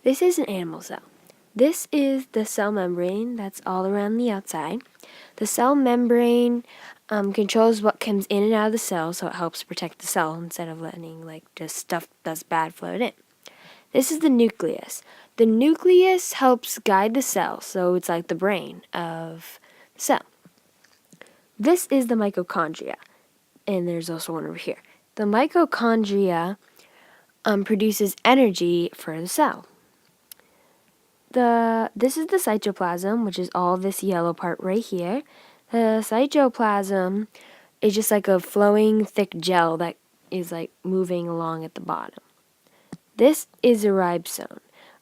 This is an animal cell. This is the cell membrane that's all around the outside. The cell membrane controls what comes in and out of the cell, so it helps protect the cell instead of letting just stuff that's bad float in. This is the nucleus. The nucleus helps guide the cell, so it's like the brain of the cell. This is the mitochondria, and there's also one over here. The mitochondria produces energy for the cell. This is the cytoplasm, which is all this yellow part right here. The cytoplasm is just like a flowing, thick gel that is like moving along at the bottom. This is a ribosome.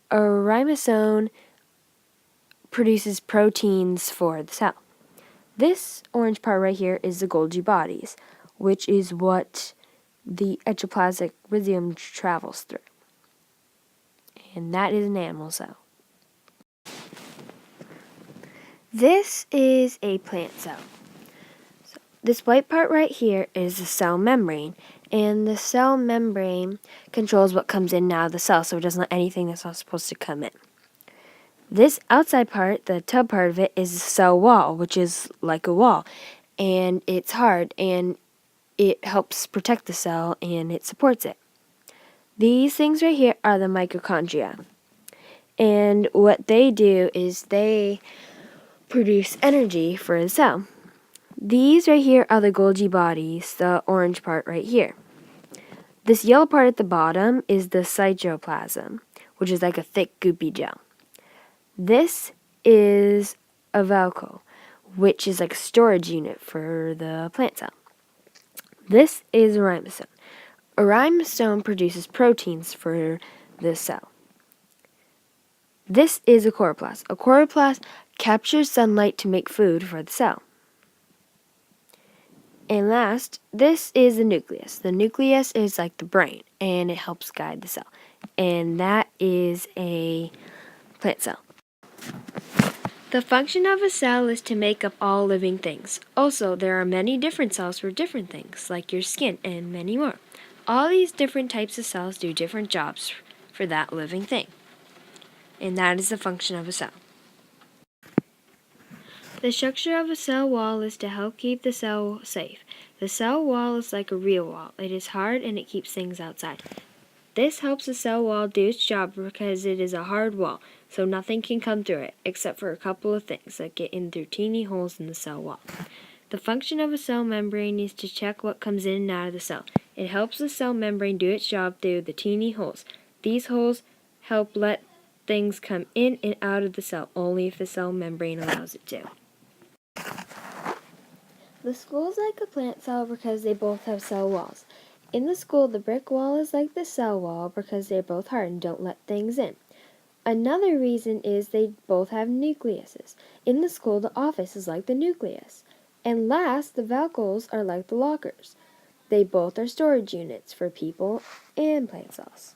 A ribosome produces proteins for the cell. This orange part right here is the Golgi bodies, which is what the ectoplasmic rhizome travels through. And that is an animal cell. This is a plant cell. So this white part right here is the cell membrane, and the cell membrane controls what comes in and out of the cell, so it doesn't let anything that's not supposed to come in. This outside part, the tub part of it, is the cell wall, which is like a wall, and it's hard, and it helps protect the cell, and it supports it. These things right here are the mitochondria, and what they do is they produce energy for the cell. These right here are the Golgi bodies, the orange part right here. This yellow part at the bottom is the cytoplasm, which is like a thick goopy gel. This is a vacuole, which is like a storage unit for the plant cell. This is a ribosome. A ribosome produces proteins for the cell. This is a chloroplast. A chloroplast captures sunlight to make food for the cell. And last, this is the nucleus. The nucleus is like the brain, and it helps guide the cell. And that is a plant cell. The function of a cell is to make up all living things. Also, there are many different cells for different things, like your skin and many more. All these different types of cells do different jobs for that living thing. And that is the function of a cell. The structure of a cell wall is to help keep the cell safe. The cell wall is like a real wall. It is hard and it keeps things outside. This helps the cell wall do its job because it is a hard wall, so nothing can come through it, except for a couple of things that get in through teeny holes in the cell wall. The function of a cell membrane is to check what comes in and out of the cell. It helps the cell membrane do its job through the teeny holes. These holes help let things come in and out of the cell only if the cell membrane allows it to. The school is like a plant cell because they both have cell walls. In the school, the brick wall is like the cell wall because they're both hard and don't let things in. Another reason is they both have nucleuses. In the school, the office is like the nucleus. And last, the vacuoles are like the lockers. They both are storage units for people and plant cells.